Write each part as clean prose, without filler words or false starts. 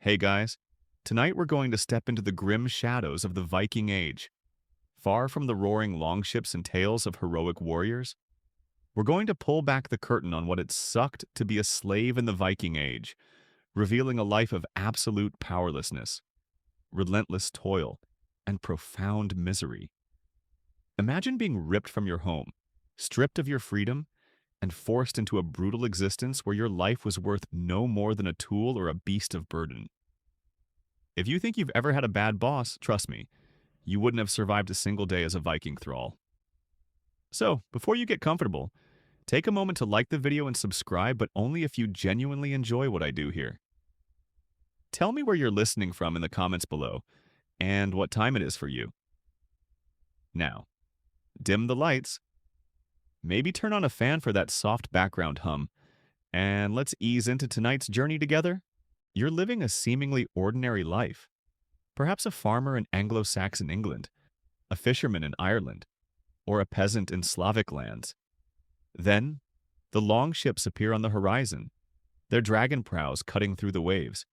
Hey guys, tonight we're going to step into the grim shadows of the Viking Age. Far from the roaring longships and tales of heroic warriors, we're going to pull back the curtain on what it sucked to be a slave in the Viking Age, revealing a life of absolute powerlessness, relentless toil, and profound misery. Imagine being ripped from your home, stripped of your freedom, and forced into a brutal existence where your life was worth no more than a tool or a beast of burden. If you think you've ever had a bad boss, trust me, you wouldn't have survived a single day as a Viking thrall. So, before you get comfortable, take a moment to like the video and subscribe, but only if you genuinely enjoy what I do here. Tell me where you're listening from in the comments below, and what time it is for you. Now, dim the lights, maybe turn on a fan for that soft background hum, and let's ease into tonight's journey together. You're living a seemingly ordinary life. Perhaps a farmer in Anglo-Saxon England, a fisherman in Ireland, or a peasant in Slavic lands. Then, the longships appear on the horizon, their dragon prows cutting through the waves.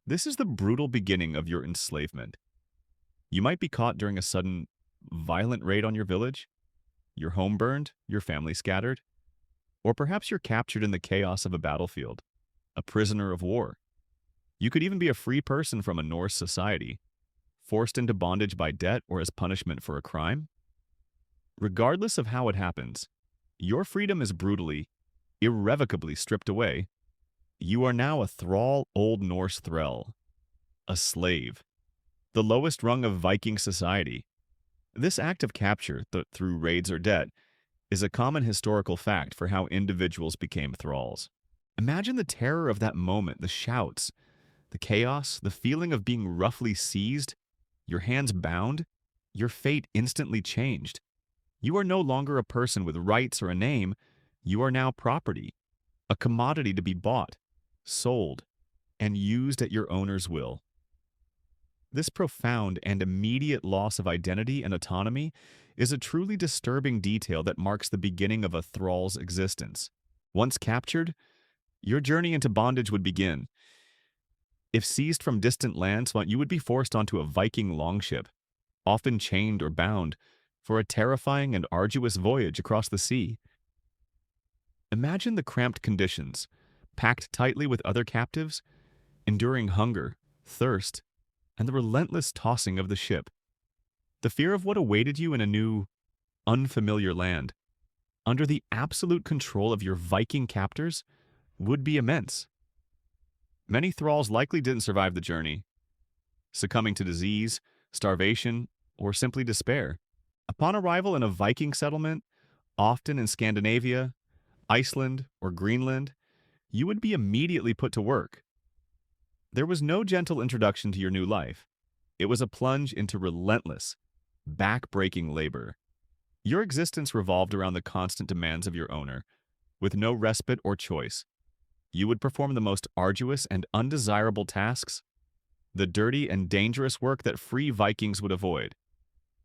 This is the brutal beginning of your enslavement. You might be caught during a sudden, violent raid on your village, your home burned, your family scattered, or perhaps you're captured in the chaos of a battlefield, a prisoner of war. You could even be a free person from a Norse society, forced into bondage by debt or as punishment for a crime. Regardless of how it happens, your freedom is brutally, irrevocably stripped away. You are now a thrall Old Norse thrall, a slave, the lowest rung of Viking society. This act of capture, through raids or debt, is a common historical fact for how individuals became thralls. Imagine the terror of that moment, the shouts, the chaos, the feeling of being roughly seized, your hands bound, your fate instantly changed. You are no longer a person with rights or a name. You are now property, a commodity to be bought, sold, and used at your owner's will. This profound and immediate loss of identity and autonomy is a truly disturbing detail that marks the beginning of a thrall's existence. Once captured, your journey into bondage would begin. If seized from distant lands, you would be forced onto a Viking longship, often chained or bound, for a terrifying and arduous voyage across the sea. Imagine the cramped conditions, packed tightly with other captives, enduring hunger, thirst, and the relentless tossing of the ship. The fear of what awaited you in a new, unfamiliar land, under the absolute control of your Viking captors, would be immense. Many thralls likely didn't survive the journey, succumbing to disease, starvation, or simply despair. Upon arrival in a Viking settlement, often in Scandinavia, Iceland, or Greenland, you would be immediately put to work. There was no gentle introduction to your new life. It was a plunge into relentless, back-breaking labor. Your existence revolved around the constant demands of your owner, with no respite or choice. You would perform the most arduous and undesirable tasks, the dirty and dangerous work that free Vikings would avoid.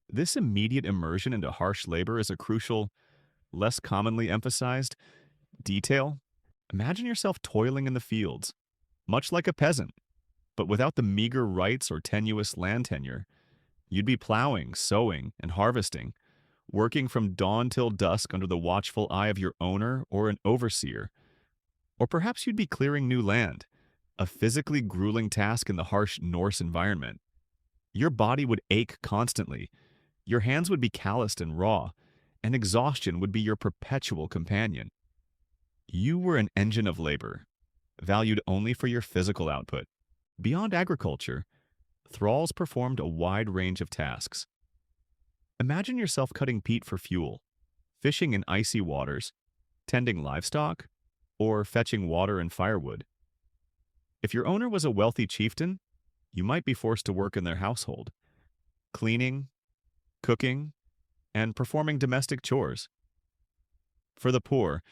This immediate immersion into harsh labor is a crucial, less commonly emphasized, detail. Imagine yourself toiling in the fields, much like a peasant, but without the meager rights or tenuous land tenure. You'd be plowing, sowing, and harvesting, working from dawn till dusk under the watchful eye of your owner or an overseer. Or perhaps you'd be clearing new land, a physically grueling task in the harsh Norse environment. Your body would ache constantly, your hands would be calloused and raw, and exhaustion would be your perpetual companion. You were an engine of labor, valued only for your physical output. Beyond agriculture, thralls performed a wide range of tasks. Imagine yourself cutting peat for fuel, fishing in icy waters, tending livestock, or fetching water and firewood. If your owner was a wealthy chieftain, you might be forced to work in their household, cleaning, cooking, and performing domestic chores. For the poor,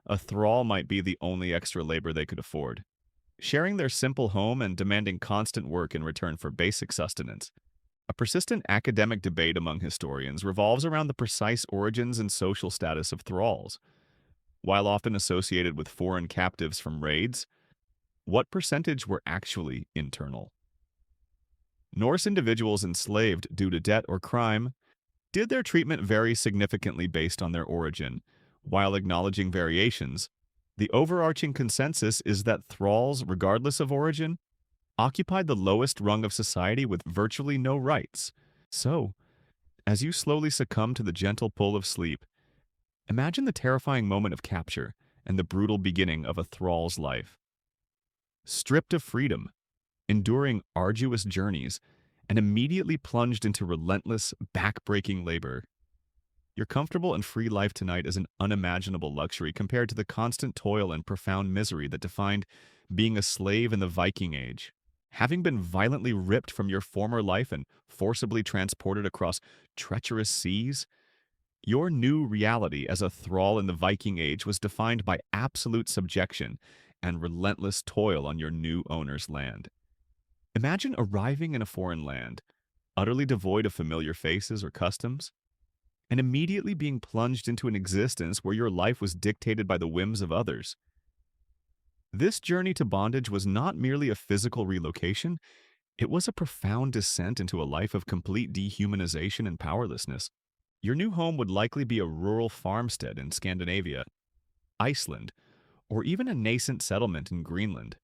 a thrall might be the only extra labor they could afford, sharing their simple home and demanding constant work in return for basic sustenance. A persistent academic debate among historians revolves around the precise origins and social status of thralls. While often associated with foreign captives from raids, what percentage were actually internal? Norse individuals enslaved due to debt or crime did their treatment vary significantly based on their origin. While acknowledging variations, the overarching consensus is that thralls, regardless of origin, occupied the lowest rung of society with virtually no rights. So, as you slowly succumb to the gentle pull of sleep, imagine the terrifying moment of capture and the brutal beginning of a thrall's life. Stripped of freedom, enduring arduous journeys, and immediately plunged into relentless, back-breaking labor. Your comfortable and free life tonight is an unimaginable luxury compared to the constant toil and profound misery that defined being a slave in the Viking Age. Having been violently ripped from your former life and forcibly transported across treacherous seas, your new reality as a thrall in the Viking Age was defined by absolute subjection and relentless toil on your new owner's land. Imagine arriving in a foreign land, utterly devoid of familiar faces or customs, and immediately being plunged into an existence where your life was dictated by the whims of others. This journey to bondage was not merely a physical relocation, it was a profound descent into a life of complete dehumanization and powerlessness. Your new home would likely be a rural farmstead in Scandinavia, Iceland, or even a nascent settlement in Greenland.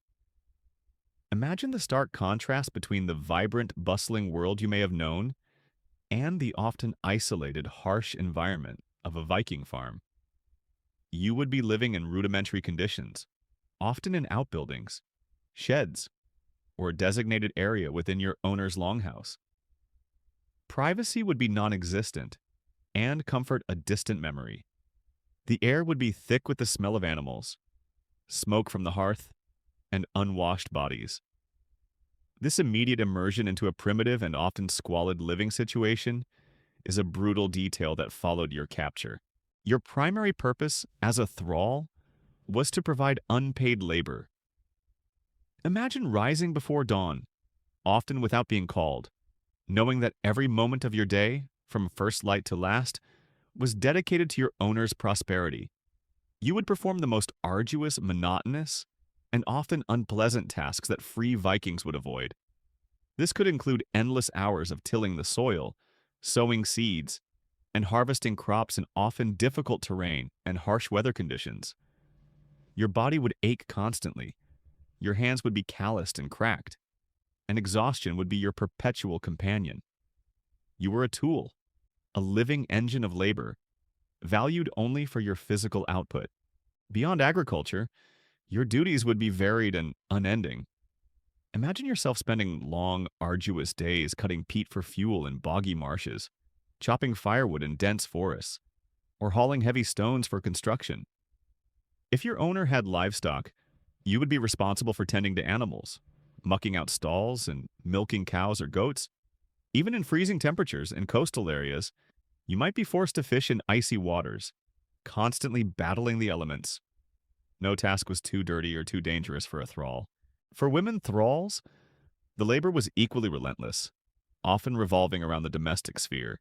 Imagine the stark contrast between the vibrant, bustling world you may have known and the often isolated, harsh environment of a Viking farm. You would be living in rudimentary conditions, often in outbuildings, sheds, or a designated area within your owner's longhouse. Privacy would be non-existent, and comfort a distant memory. The air would be thick with the smell of animals, smoke from the hearth, and unwashed bodies. This immediate immersion into a primitive and often squalid living situation is a brutal detail that followed your capture. Your primary purpose as a thrall was to provide unpaid labor. Imagine rising before dawn, often without being called, knowing that every moment of your day, from first light to last, was dedicated to your owner's prosperity. You would perform the most arduous, monotonous, and often unpleasant tasks that free Vikings would avoid. This could include endless hours of tilling the soil, sowing seeds, and harvesting crops in often difficult terrain and harsh weather conditions. Your body would ache constantly, your hands would be calloused and cracked, and exhaustion would be your perpetual companion. You were a tool, a living engine of labor, valued only for your physical output. Beyond agriculture, your duties would be varied and unending. Imagine yourself spending long, arduous days cutting peat for fuel in boggy marshes, chopping firewood in dense forests, or hauling heavy stones for construction. If your owner had livestock, you would be responsible for tending to animals, mucking out stalls and milking cows or goats. Even in freezing temperatures in coastal areas, you might be forced to fish in icy waters, constantly battling the elements. No task was too dirty or too dangerous for a thrall. For women thralls, the labor was equally relentless, often revolving around the domestic sphere.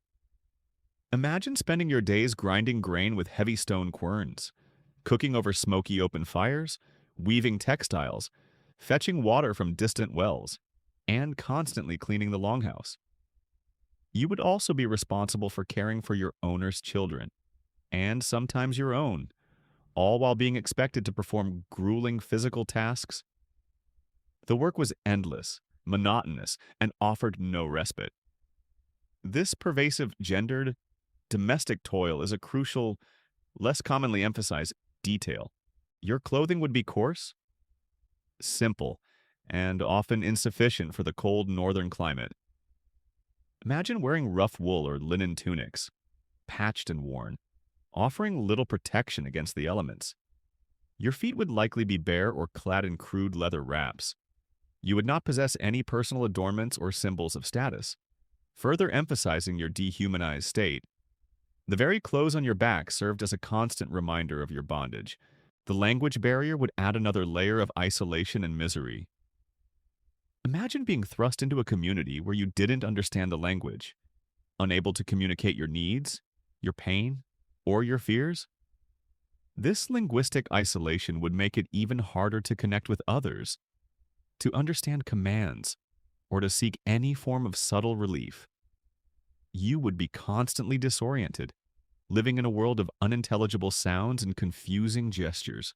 Imagine spending your days grinding grain with heavy stone querns, cooking over smoky open fires, weaving textiles, fetching water from distant wells, and constantly cleaning the longhouse. You would also be responsible for caring for your owner's children, and sometimes your own, all while being expected to perform grueling physical tasks. The work was endless, monotonous, and offered no respite. This pervasive gendered, domestic toil is a crucial, less commonly emphasized detail. Your clothing would be coarse, simple, and often insufficient for the cold northern climate. Imagine wearing rough wool or linen tunics, patched and worn, offering little protection against the elements. Your feet would likely be bare or clad in crude leather wraps. You would not possess any personal adornments or symbols of status, further emphasizing your dehumanized state. The very clothes on your back served as a constant reminder of your bondage. The language barrier would add another layer of isolation and misery. Imagine being thrust into a community where you didn't understand the language, unable to communicate your needs, your pain, or your fears. This linguistic isolation would make it even harder to connect with others. to understand commands, or to seek any form of subtle relief. You would be constantly disoriented, living in a world of unintelligible sounds and confusing gestures,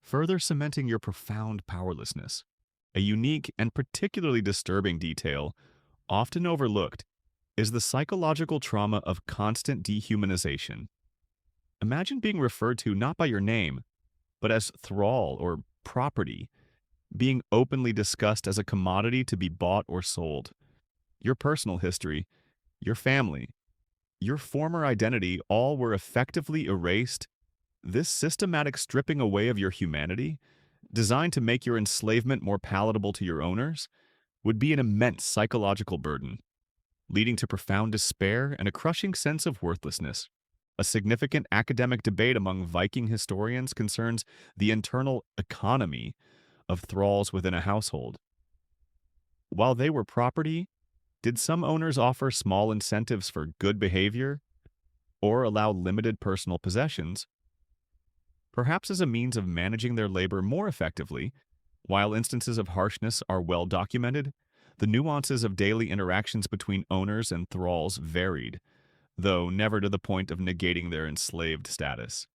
further cementing your profound powerlessness. A unique and particularly disturbing detail, often overlooked, is the psychological trauma of constant dehumanization. Imagine being referred to not by your name, but as thrall or property, being openly discussed as a commodity to be bought or sold. Your personal history, your family, your former identity all were effectively erased. This systematic stripping away of your humanity, designed to make your enslavement more palatable to your owners, would be an immense psychological burden, leading to profound despair and a crushing sense of worthlessness. A significant academic debate among Viking historians concerns the internal economy of thralls within a household. While they were property, did some owners offer small incentives for good behavior or allow limited personal possessions, perhaps as a means of managing their labor more effectively? While instances of harshness are well documented, the nuances of daily interactions between owners and thralls varied, though never to the point of negating their enslaved status.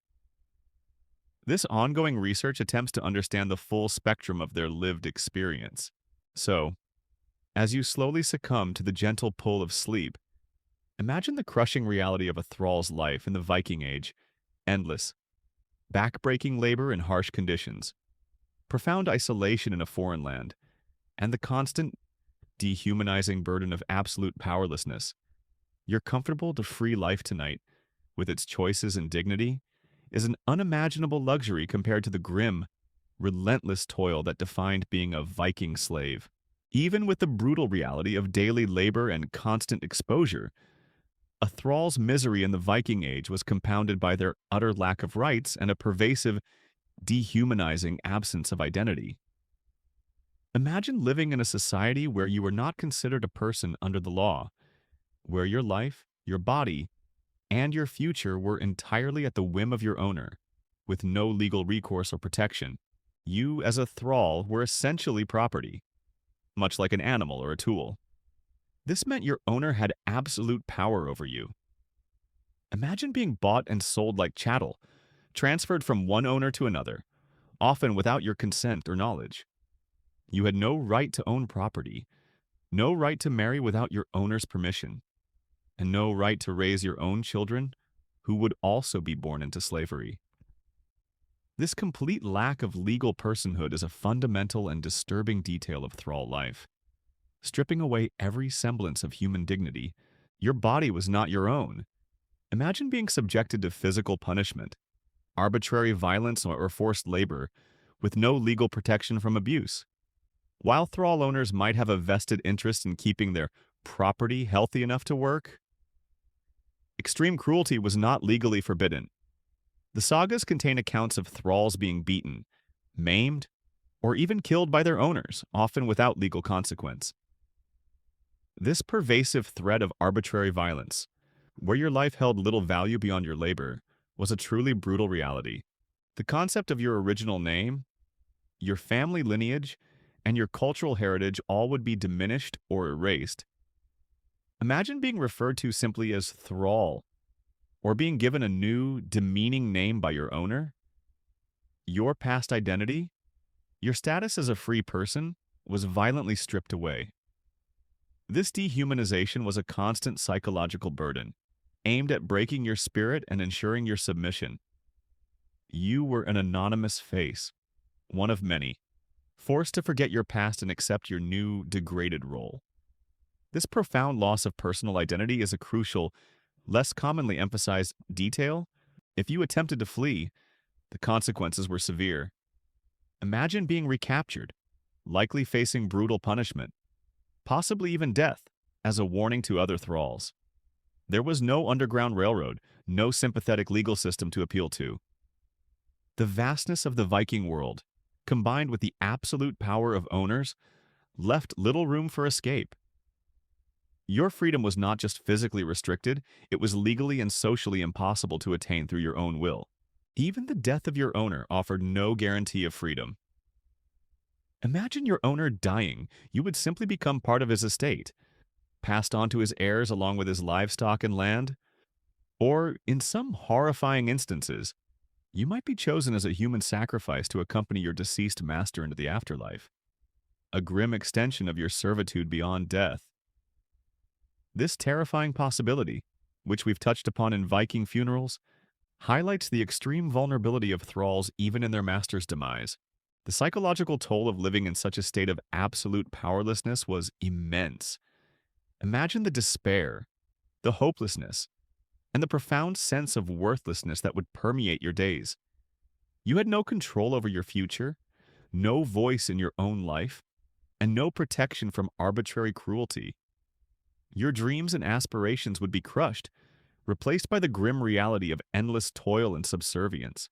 This ongoing research attempts to understand the full spectrum of their lived experience. So, as you slowly succumb to the gentle pull of sleep, imagine the crushing reality of a thrall's life in the Viking Age: endless, back-breaking labor in harsh conditions, profound isolation in a foreign land, and the constant, dehumanizing burden of absolute powerlessness. Your comfortable to free life tonight, with its choices and dignity, is an unimaginable luxury compared to the grim, relentless toil that defined being a Viking slave. Even with the brutal reality of daily labor and constant exposure, a thrall's misery in the Viking Age was compounded by their utter lack of rights and a pervasive, dehumanizing absence of identity. Imagine living in a society where you were not considered a person under the law, where your life, your body, and your future were entirely at the whim of your owner, with no legal recourse or protection. You, as a thrall, were essentially property, much like an animal or a tool. This meant your owner had absolute power over you. Imagine being bought and sold like chattel, transferred from one owner to another, often without your consent or knowledge. You had no right to own property, no right to marry without your owner's permission, and no right to raise your own children who would also be born into slavery. This complete lack of legal personhood is a fundamental and disturbing detail of thrall life. Stripping away every semblance of human dignity, your body was not your own. Imagine being subjected to physical punishment, arbitrary violence, or forced labor, with no legal protection from abuse. While thrall owners might have a vested interest in keeping their property healthy enough to work, extreme cruelty was not legally forbidden. The sagas contain accounts of thralls being beaten, maimed, or even killed by their owners, often without legal consequence. This pervasive thread of arbitrary violence, where your life held little value beyond your labor, was a truly brutal reality. The concept of your original name, your family lineage, and your cultural heritage all would be diminished or erased. Imagine being referred to simply as thrall, or being given a new, demeaning name by your owner. Your past identity, your status as a free person, was violently stripped away. This dehumanization was a constant psychological burden, aimed at breaking your spirit and ensuring your submission. You were an anonymous face, one of many, forced to forget your past and accept your new, degraded role. This profound loss of personal identity is a crucial, less commonly emphasized detail. If you attempted to flee, the consequences were severe. Imagine being recaptured, likely facing brutal punishment, possibly even death, as a warning to other thralls. There was no underground railroad, no sympathetic legal system to appeal to. The vastness of the Viking world, combined with the absolute power of owners, left little room for escape. Your freedom was not just physically restricted, it was legally and socially impossible to attain through your own will. Even the death of your owner offered no guarantee of freedom. Imagine your owner dying. You would simply become part of his estate, passed on to his heirs along with his livestock and land. Or, in some horrifying instances, you might be chosen as a human sacrifice to accompany your deceased master into the afterlife, a grim extension of your servitude beyond death. This terrifying possibility, which we've touched upon in Viking funerals, highlights the extreme vulnerability of thralls even in their master's demise. The psychological toll of living in such a state of absolute powerlessness was immense. Imagine the despair, the hopelessness, and the profound sense of worthlessness that would permeate your days. You had no control over your future, no voice in your own life, and no protection from arbitrary cruelty. Your dreams and aspirations would be crushed, replaced by the grim reality of endless toil and subservience.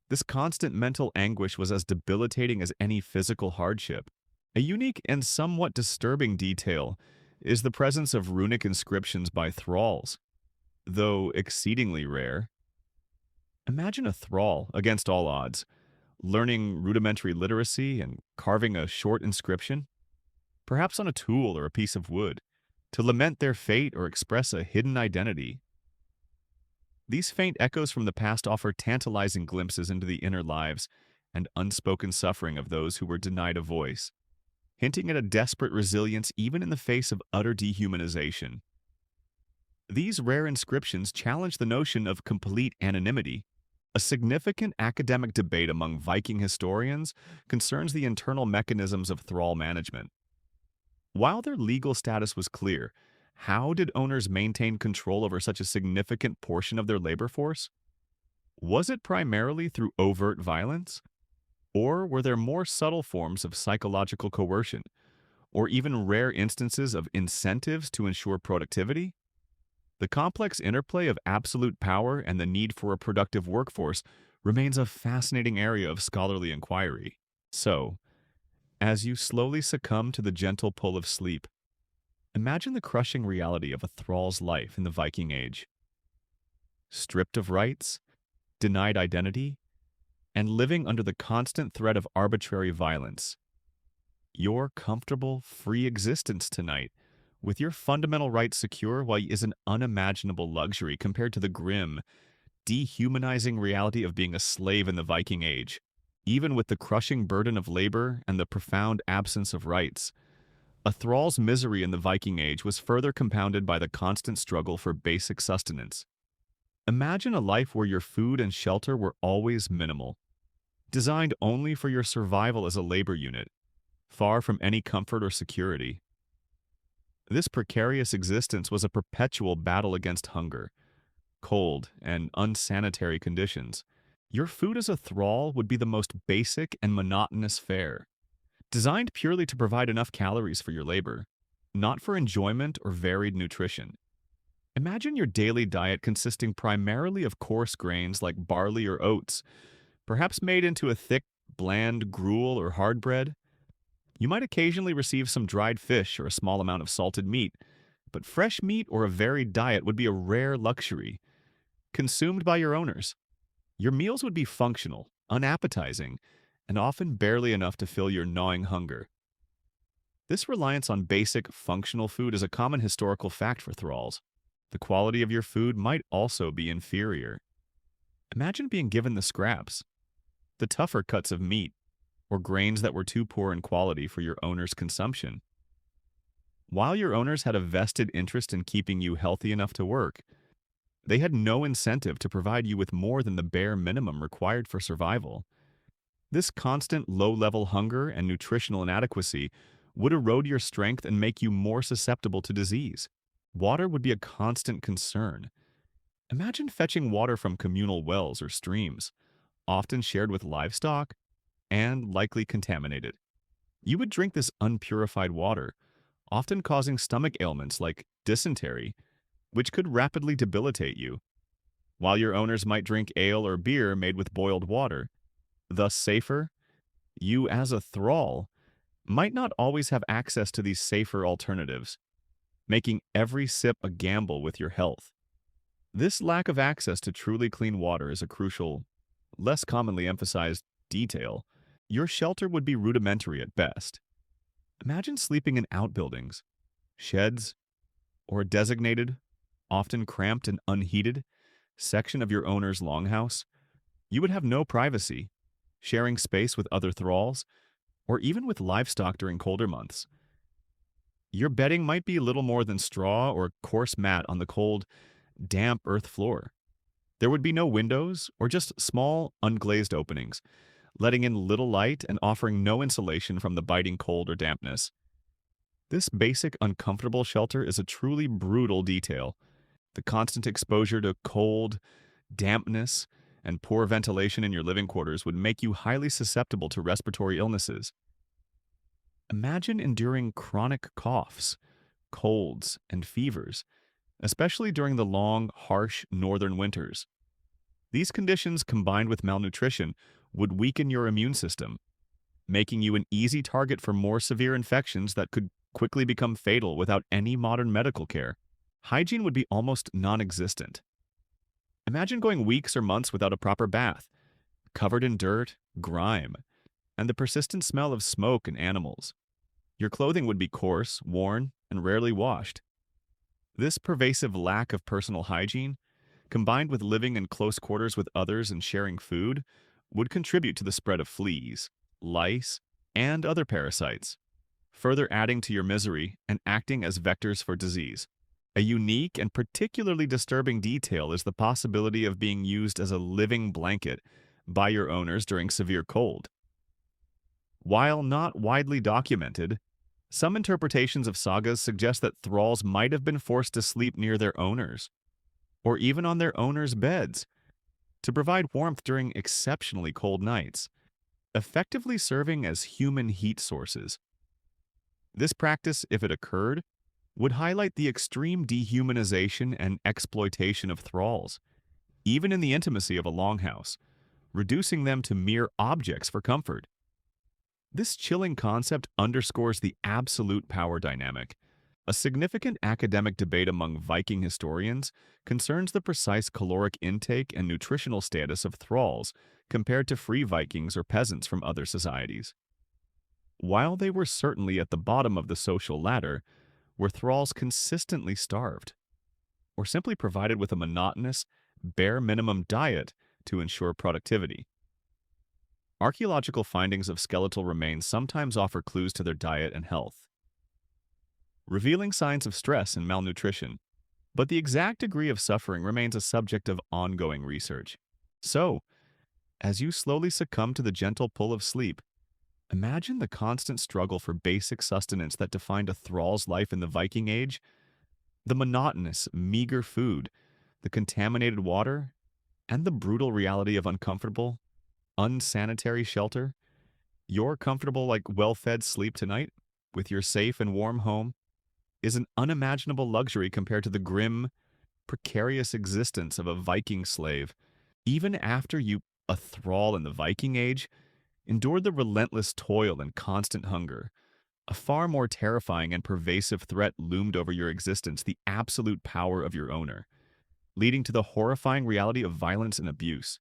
This constant mental anguish was as debilitating as any physical hardship. A unique and somewhat disturbing detail is the presence of runic inscriptions by thralls. Though exceedingly rare, imagine a thrall, against all odds, learning rudimentary literacy and carving a short inscription, perhaps on a tool or a piece of wood, to lament their fate or express a hidden identity. These faint echoes from the past offer tantalizing glimpses into the inner lives and unspoken suffering of those who were denied a voice, hinting at a desperate resilience even in the face of utter dehumanization. These rare inscriptions challenge the notion of complete anonymity. A significant academic debate among Viking historians concerns the internal mechanisms of thrall management. While their legal status was clear, how did owners maintain control over such a significant portion of their labor force? Was it primarily through overt violence? Or were there more subtle forms of psychological coercion, or even rare instances of incentives to ensure productivity? The complex interplay of absolute power and the need for a productive workforce remains a fascinating area of scholarly inquiry. So, as you slowly succumb to the gentle pull of sleep, imagine the crushing reality of a thrall's life in the Viking Age. Stripped of rights, denied identity, and living under the constant threat of arbitrary violence. Your comfortable, free existence tonight, with your fundamental rights secure, is an unimaginable luxury compared to the grim, dehumanizing reality of being a slave in the Viking Age. Even with the crushing burden of labor and the profound absence of rights, a thrall's misery in the Viking Age was further compounded by the constant struggle for basic sustenance. Imagine a life where your food and shelter were always minimal, designed only for your survival as a labor unit, far from any comfort or security. This precarious existence was a perpetual battle against hunger, cold, and unsanitary conditions. Your food as a thrall would be the most basic and monotonous fare, designed purely to provide enough calories for your labor, not for enjoyment or varied nutrition. Imagine your daily diet consisting primarily of coarse grains like barley or oats, perhaps made into a thick, bland gruel or hard bread. You might occasionally receive some dried fish or a small amount of salted meat, but fresh meat or a varied diet would be a rare luxury, consumed by your owners. Your meals would be functional, unappetizing, and often barely enough to fill your gnawing hunger. This reliance on basic, functional food is a common historical fact for thralls. The quality of your food might also be inferior. Imagine being given the scraps, the tougher cuts of meat, or grains that were too poor in quality for your owner's consumption. While your owners had a vested interest in keeping you healthy enough to work, they had no incentive to provide you with more than the bare minimum required for survival. This constant low-level hunger and nutritional inadequacy would erode your strength and make you more susceptible to disease. Water would be a constant concern. Imagine fetching water from communal wells or streams, often shared with livestock and likely contaminated. You would drink this unpurified water, often causing stomach ailments like dysentery, which could rapidly debilitate you, while your owners might drink ale or beer made with boiled water. Thus safer, you as a thrall might not always have access to these safer alternatives, making every sip a gamble with your health. This lack of access to truly clean water is a crucial, less commonly emphasized detail your shelter would be rudimentary at best. Imagine sleeping in outbuildings, sheds, or a designated, often cramped and unheated, section of your owner's longhouse. You would have no privacy, sharing space with other thralls, or even with livestock during colder months. Your bedding might be little more than straw or coarse mat on the cold, damp earth floor. There would be no windows or just small, unglazed openings, letting in little light and offering no insulation from the biting cold or dampness. This basic, uncomfortable shelter is a truly brutal detail. The constant exposure to cold, dampness, and poor ventilation in your living quarters would make you highly susceptible to respiratory illnesses. Imagine enduring chronic coughs, colds, and fevers, especially during the long, harsh northern winters. These conditions, combined with malnutrition, would weaken your immune system, making you an easy target for more severe infections that could quickly become fatal without any modern medical care. Hygiene would be almost non-existent. Imagine going weeks or months without a proper bath, covered in dirt, grime, and the persistent smell of smoke and animals. Your clothing would be coarse, worn, and rarely washed. This pervasive lack of personal hygiene, combined with living in close quarters with others and sharing food, would contribute to the spread of fleas, lice, and other parasites, further adding to your misery and acting as vectors for disease. A unique and particularly disturbing detail is the possibility of being used as a living blanket by your owners during severe cold. While not widely documented, some interpretations of sagas suggest that thralls might have been forced to sleep near their owners, or even on their owners' beds, to provide warmth during exceptionally cold nights, effectively serving as human heat sources. This practice, if it occurred, would highlight the extreme dehumanization and exploitation of thralls, even in the intimacy of a longhouse, reducing them to mere objects for comfort. This chilling concept underscores the absolute power dynamic. A significant academic debate among Viking historians concerns the precise caloric intake and nutritional status of thralls compared to free Vikings or peasants from other societies. While they were certainly at the bottom of the social ladder, were thralls consistently starved, or simply provided with a monotonous, bare minimum diet to ensure productivity? Archaeological findings of skeletal remains sometimes offer clues to their diet and health, revealing signs of stress and malnutrition, but the exact degree of suffering remains a subject of ongoing research. So, as you slowly succumb to the gentle pull of sleep, imagine the constant struggle for basic sustenance that defined a thrall's life in the Viking Age. The monotonous, meager food, the contaminated water, and the brutal reality of uncomfortable, unsanitary shelter. Your comfortable, well-fed sleep tonight, with your safe and warm home, is an unimaginable luxury compared to the grim, precarious existence of a Viking slave. Even after you, a thrall in the Viking Age, endured the relentless toil and constant hunger, a far more terrifying and pervasive threat loomed over your existence: the absolute power of your owner, leading to the horrifying reality of violence and abuse.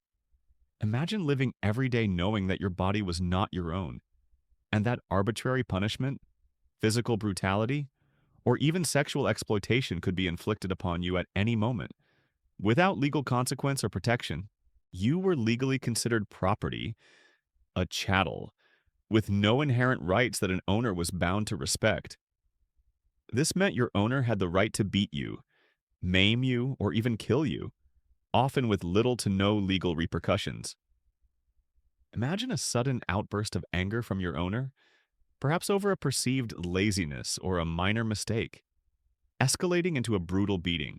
Imagine living every day knowing that your body was not your own, and that arbitrary punishment, physical brutality, or even sexual exploitation could be inflicted upon you at any moment. Without legal consequence or protection, you were legally considered property, a chattel, with no inherent rights that an owner was bound to respect. This meant your owner had the right to beat you, maim you, or even kill you, often with little to no legal repercussions. Imagine a sudden outburst of anger from your owner, perhaps over a perceived laziness or a minor mistake, escalating into a brutal beating.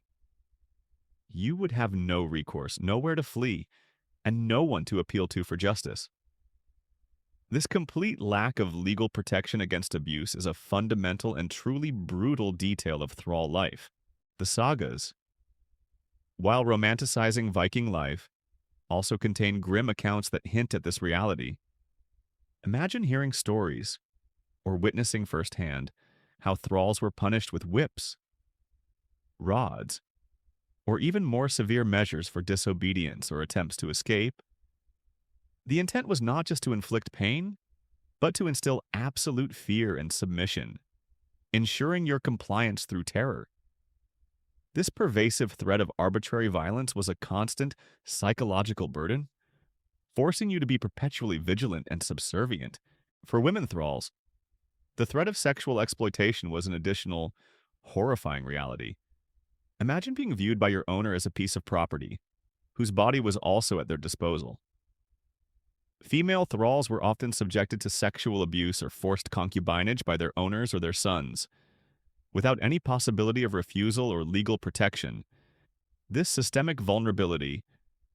You would have no recourse, nowhere to flee, and no one to appeal to for justice. This complete lack of legal protection against abuse is a fundamental and truly brutal detail of thrall life. The sagas, while romanticizing Viking life, also contain grim accounts that hint at this reality. Imagine hearing stories, or witnessing firsthand, how thralls were punished with whips, rods, or even more severe measures for disobedience or attempts to escape. The intent was not just to inflict pain, but to instill absolute fear and submission, ensuring your compliance through terror. This pervasive threat of arbitrary violence was a constant psychological burden, forcing you to be perpetually vigilant and subservient. For women thralls, the threat of sexual exploitation was an additional, horrifying reality. Imagine being viewed by your owner as a piece of property, whose body was also at their disposal. Female thralls were often subjected to sexual abuse or forced concubinage by their owners or their sons, without any possibility of refusal or legal protection. This systemic vulnerability,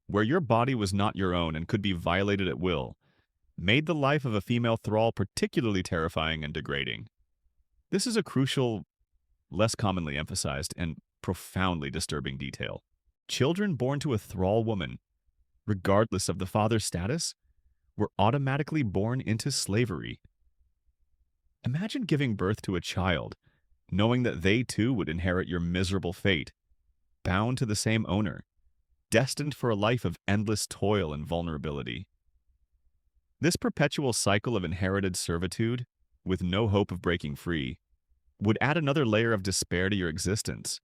where your body was not your own and could be violated at will, made the life of a female thrall particularly terrifying and degrading. This is a crucial, less commonly emphasized, and profoundly disturbing detail. Children born to a thrall woman, regardless of the father's status, were automatically born into slavery. Imagine giving birth to a child, knowing that they too would inherit your miserable fate, bound to the same owner, destined for a life of endless toil and vulnerability. This perpetual cycle of inherited servitude, with no hope of breaking free, would add another layer of despair to your existence,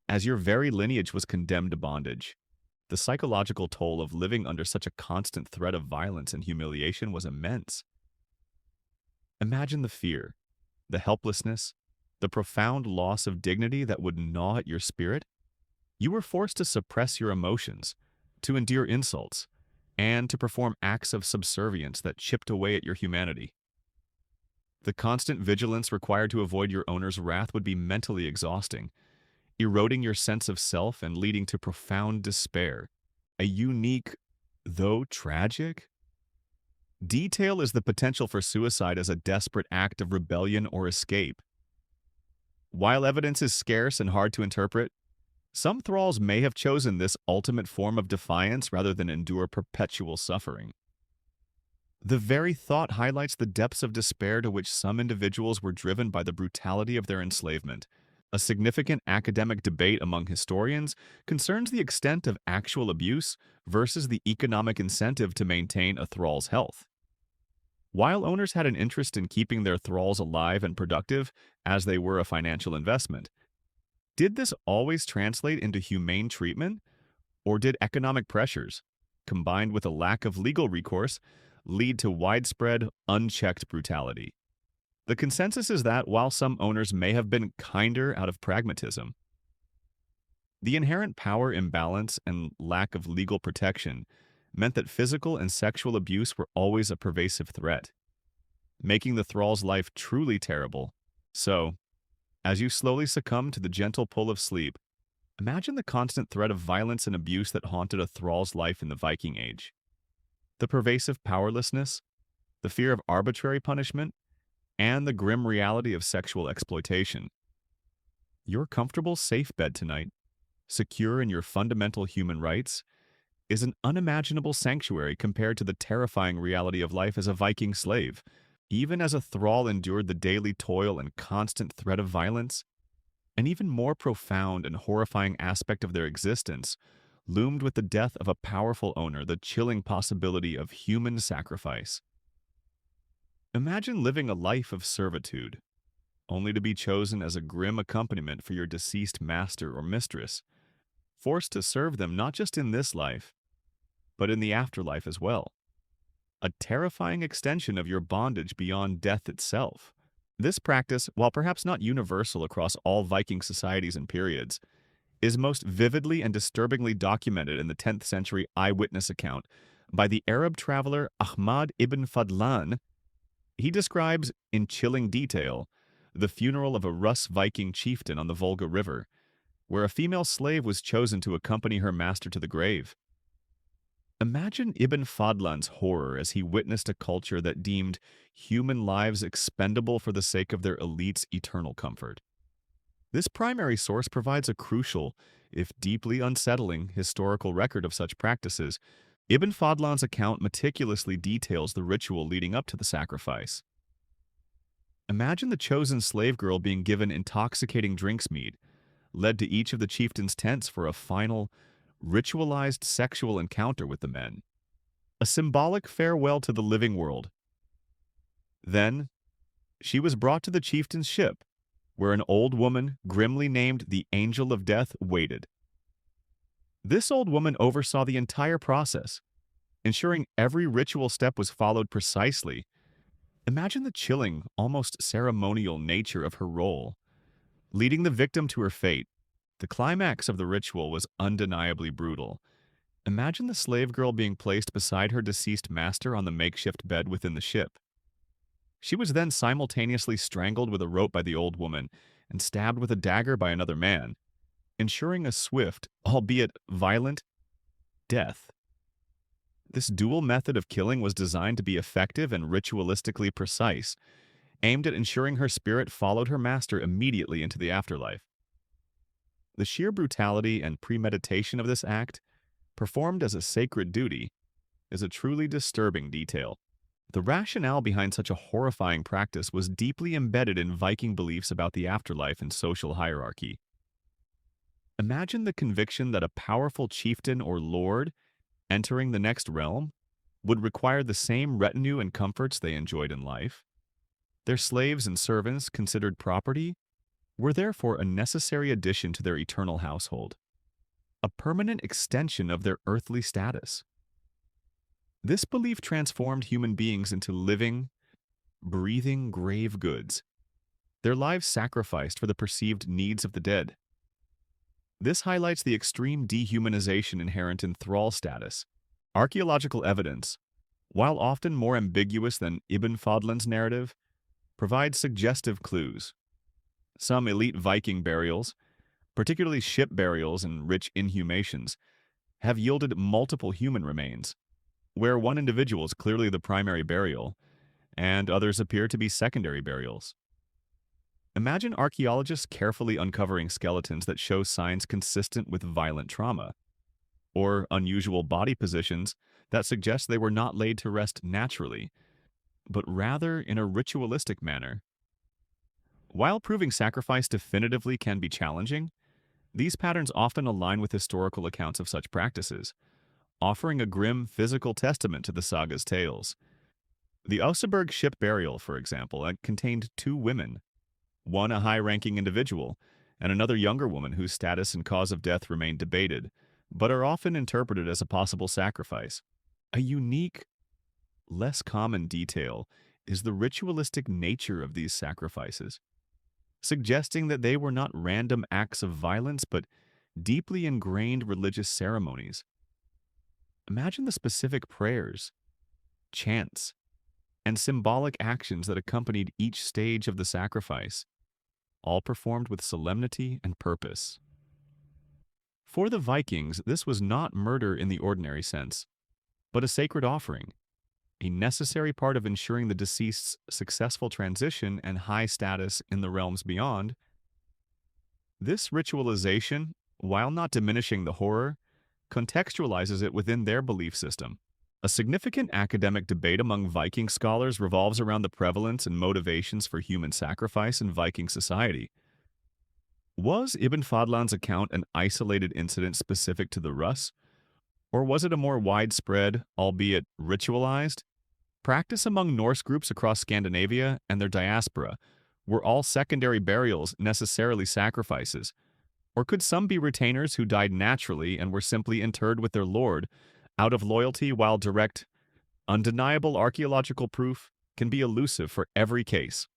as your very lineage was condemned to bondage. The psychological toll of living under such a constant threat of violence and humiliation was immense. Imagine the fear, the helplessness, the profound loss of dignity that would gnaw at your spirit. You were forced to suppress your emotions, to endure insults, and to perform acts of subservience that chipped away at your humanity. The constant vigilance required to avoid your owner's wrath would be mentally exhausting, eroding your sense of self and leading to profound despair. A unique, though tragic, detail is the potential for suicide as a desperate act of rebellion or escape. While evidence is scarce and hard to interpret, some thralls may have chosen this ultimate form of defiance rather than endure perpetual suffering. The very thought highlights the depths of despair to which some individuals were driven by the brutality of their enslavement. A significant academic debate among historians concerns the extent of actual abuse versus the economic incentive to maintain a thrall's health. While owners had an interest in keeping their thralls alive and productive, as they were a financial investment, did this always translate into humane treatment, or did economic pressures, combined with a lack of legal recourse, lead to widespread, unchecked brutality? The consensus is that while some owners may have been kinder out of pragmatism, the inherent power imbalance and lack of legal protection meant that physical and sexual abuse were always a pervasive threat, making the thrall's life truly terrible. So, as you slowly succumb to the gentle pull of sleep, imagine the constant threat of violence and abuse that haunted a thrall's life in the Viking Age. The pervasive powerlessness, the fear of arbitrary punishment, and the grim reality of sexual exploitation. Your comfortable, safe bed tonight, secure in your fundamental human rights, is an unimaginable sanctuary compared to the terrifying reality of life as a Viking slave. Even as a thrall endured the daily toil and constant threat of violence, an even more profound and horrifying aspect of their existence loomed with the death of a powerful owner, the chilling possibility of human sacrifice. Imagine living a life of servitude, only to be chosen as a grim accompaniment for your deceased master or mistress, forced to serve them not just in this life, but in the afterlife as well. A terrifying extension of your bondage beyond death itself. This practice, while perhaps not universal across all Viking societies and periods, is most vividly and disturbingly documented in the 10th century eyewitness account by the Arab traveler Ahmad ibn Fadlan. He describes, in chilling detail, the funeral of a Rus Viking chieftain on the Volga River, where a female slave was chosen to accompany her master to the grave. Imagine Ibn Fadlan's horror as he witnessed a culture that deemed human lives expendable for the sake of their elite's eternal comfort. This primary source provides a crucial, if deeply unsettling, historical record of such practices. Ibn Fadlan's account meticulously details the ritual leading up to the sacrifice. Imagine the chosen slave girl being given intoxicating drinks mead, led to each of the chieftain's tents for a final, ritualized sexual encounter with the men. a symbolic farewell to the living world. Then, she was brought to the chieftain's ship, where an old woman, grimly named the Angel of Death, waited. This old woman oversaw the entire process, ensuring every ritual step was followed precisely. Imagine the chilling, almost ceremonial nature of her role. Leading the victim to her fate, the climax of the ritual was undeniably brutal. Imagine the slave girl being placed beside her deceased master on the makeshift bed within the ship. She was then simultaneously strangled with a rope by the old woman and stabbed with a dagger by another man, ensuring a swift, albeit violent, death. This dual method of killing was designed to be effective and ritualistically precise, aimed at ensuring her spirit followed her master immediately into the afterlife. The sheer brutality and premeditation of this act, performed as a sacred duty, is a truly disturbing detail. The rationale behind such a horrifying practice was deeply embedded in Viking beliefs about the afterlife and social hierarchy. Imagine the conviction that a powerful chieftain or lord entering the next realm would require the same retinue and comforts they enjoyed in life. Their slaves and servants, considered property, were therefore a necessary addition to their eternal household, a permanent extension of their earthly status. This belief transformed human beings into living, breathing grave goods, their lives sacrificed for the perceived needs of the dead. This highlights the extreme dehumanization inherent in thrall status. Archaeological evidence, while often more ambiguous than Ibn Fadlan's narrative, provides suggestive clues. Some elite Viking burials, particularly ship burials and rich inhumations, have yielded multiple human remains, where one individual is clearly the primary burial, and others appear to be secondary burials. Imagine archaeologists carefully uncovering skeletons that show signs consistent with violent trauma, or unusual body positions that suggest they were not laid to rest naturally, but rather in a ritualistic manner. While proving sacrifice definitively can be challenging, these patterns often align with historical accounts of such practices, offering a grim physical testament to the saga's tales. The Oseberg ship burial, for example, contained two women, one a high-ranking individual, and another younger woman whose status and cause of death remain debated, but are often interpreted as a possible sacrifice. A unique, less common detail is the ritualistic nature of these sacrifices, suggesting that they were not random acts of violence but deeply ingrained religious ceremonies. Imagine the specific prayers, chants, and symbolic actions that accompanied each stage of the sacrifice, all performed with solemnity and purpose. For the Vikings, this was not murder in the ordinary sense, but a sacred offering, a necessary part of ensuring the deceased's successful transition and high status in the realms beyond. This ritualization, while not diminishing the horror, contextualizes it within their belief system. A significant academic debate among Viking scholars revolves around the prevalence and motivations for human sacrifice in Viking society. Was Ibn Fadlan's account an isolated incident specific to the Rus, or was it a more widespread, albeit ritualized, practice among Norse groups across Scandinavia and their diaspora? Were all secondary burials necessarily sacrifices? Or could some be retainers who died naturally and were simply interred with their lord out of loyalty, while direct, undeniable archaeological proof can be elusive for every case?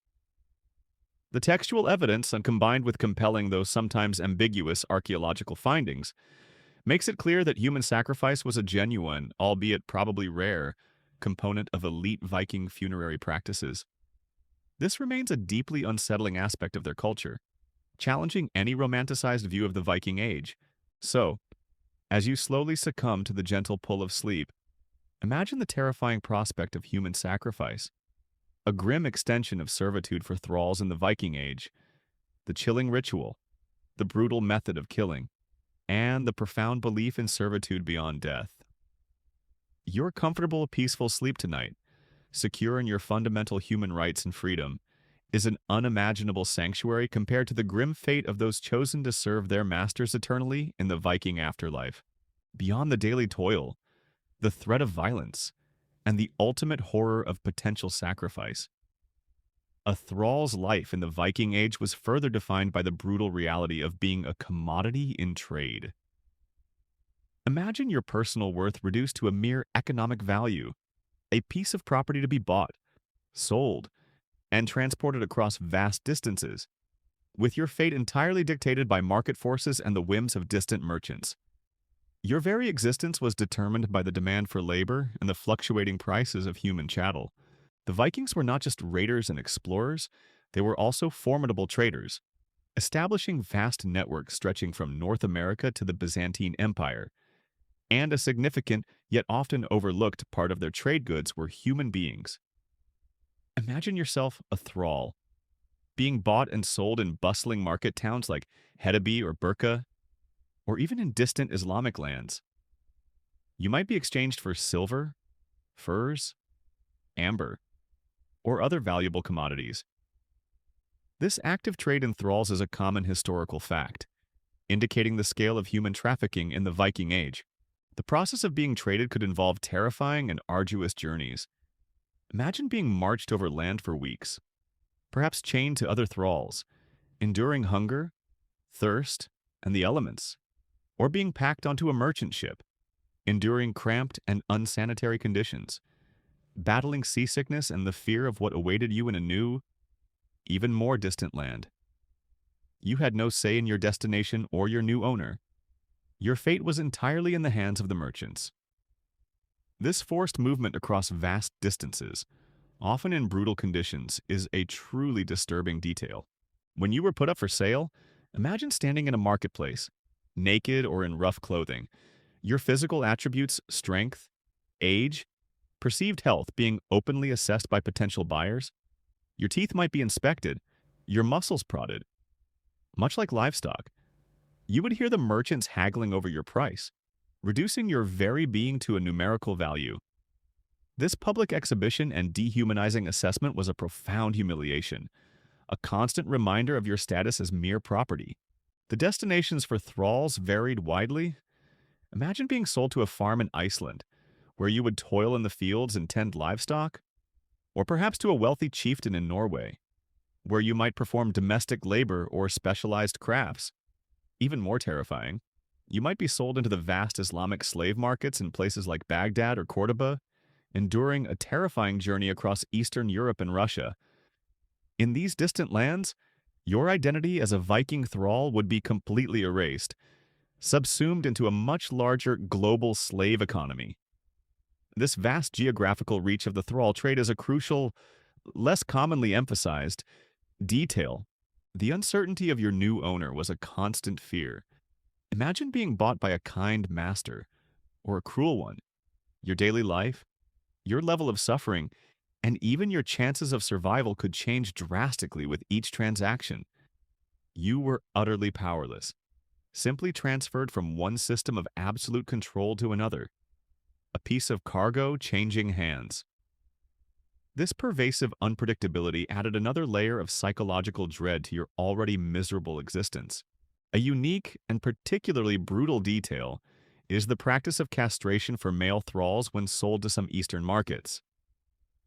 The textual evidence, and combined with compelling though sometimes ambiguous archaeological findings, makes it clear that human sacrifice was a genuine, albeit probably rare, component of elite Viking funerary practices. This remains a deeply unsettling aspect of their culture, challenging any romanticized view of the Viking Age. So, as you slowly succumb to the gentle pull of sleep, imagine the terrifying prospect of human sacrifice, a grim extension of servitude for thralls in the Viking Age, the chilling ritual, the brutal method of killing, and the profound belief in servitude beyond death. Your comfortable, peaceful sleep tonight, secure in your fundamental human rights and freedom, is an unimaginable sanctuary compared to the grim fate of those chosen to serve their masters eternally in the Viking afterlife. Beyond the daily toil, the threat of violence, and the ultimate horror of potential sacrifice. A thrall's life in the Viking Age was further defined by the brutal reality of being a commodity in trade. Imagine your personal worth reduced to a mere economic value, a piece of property to be bought, sold, and transported across vast distances, with your fate entirely dictated by market forces and the whims of distant merchants. Your very existence was determined by the demand for labor and the fluctuating prices of human chattel. The Vikings were not just raiders and explorers, they were also formidable traders, establishing vast networks stretching from North America to the Byzantine Empire. And a significant, yet often overlooked part of their trade goods were human beings. Imagine yourself a thrall, being bought and sold in bustling market towns like Hedeby or Burka, or even in distant Islamic lands. You might be exchanged for silver, furs, amber, or other valuable commodities. This active trade in thralls is a common historical fact, indicating the scale of human trafficking in the Viking Age. The process of being traded could involve terrifying and arduous journeys. Imagine being marched over land for weeks, perhaps chained to other thralls, enduring hunger, thirst, and the elements, or being packed onto a merchant ship, enduring cramped and unsanitary conditions, battling seasickness and the fear of what awaited you in a new, even more distant land. You had no say in your destination or your new owner. Your fate was entirely in the hands of the merchants. This forced movement across vast distances, often in brutal conditions, is a truly disturbing detail. When you were put up for sale, imagine standing in a marketplace, naked or in rough clothing, your physical attributes, strength, age, perceived health being openly assessed by potential buyers. Your teeth might be inspected, your muscles prodded. Much like livestock, you would hear the merchants haggling over your price, reducing your very being to a numerical value. This public exhibition and dehumanizing assessment was a profound humiliation, a constant reminder of your status as mere property. The destinations for thralls varied widely. Imagine being sold to a farm in Iceland, where you would toil in the fields and tend livestock, or perhaps to a wealthy chieftain in Norway, where you might perform domestic labor or specialized crafts. Even more terrifying, you might be sold into the vast Islamic slave markets in places like Baghdad or Cordoba, enduring a terrifying journey across Eastern Europe and Russia. In these distant lands, your identity as a Viking thrall would be completely erased, subsumed into a much larger global slave economy. This vast geographical reach of the thrall trade is a crucial, less commonly emphasized, detail. The uncertainty of your new owner was a constant fear. Imagine being bought by a kind master, or a cruel one. Your daily life, your level of suffering, and even your chances of survival could change drastically with each transaction. You were utterly powerless, simply transferred from one system of absolute control to another. A piece of cargo changing hands. This pervasive unpredictability added another layer of psychological dread to your already miserable existence. A unique and particularly brutal detail is the practice of castration for male thralls when sold to some Eastern markets.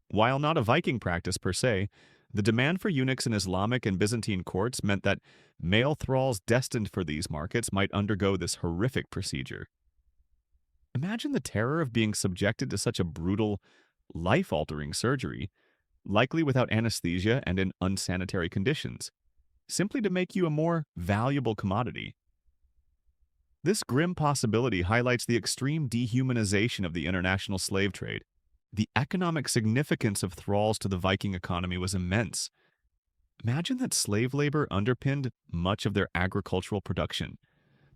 While not a Viking practice per se, the demand for eunuchs in Islamic and Byzantine courts meant that male thralls destined for these markets might undergo this horrific procedure. Imagine the terror of being subjected to such a brutal, life-altering surgery, likely without anesthesia and in unsanitary conditions, simply to make you a more valuable commodity. This grim possibility highlights the extreme dehumanization of the international slave trade. The economic significance of thralls to the Viking economy was immense. Imagine that slave labor underpinned much of their agricultural production,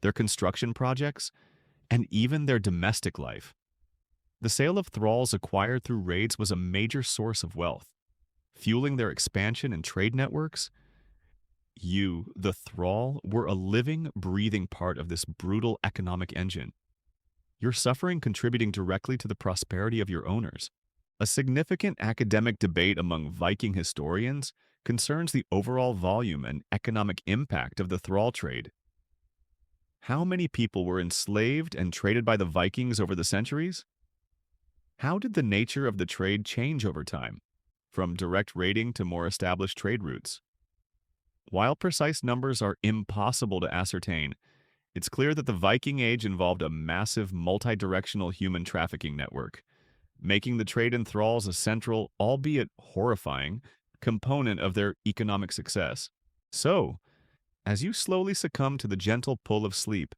their construction projects, and even their domestic life. The sale of thralls acquired through raids was a major source of wealth, fueling their expansion and trade networks. You, the thrall, were a living, breathing part of this brutal economic engine, your suffering contributing directly to the prosperity of your owners. A significant academic debate among Viking historians concerns the overall volume and economic impact of the thrall trade. How many people were enslaved and traded by the Vikings over the centuries? How did the nature of the trade change over time, from direct raiding to more established trade routes? While precise numbers are impossible to ascertain, it's clear that the Viking Age involved a massive multi-directional human trafficking network, making the trade in thralls a central, albeit horrifying, component of their economic success. So, as you slowly succumb to the gentle pull of sleep,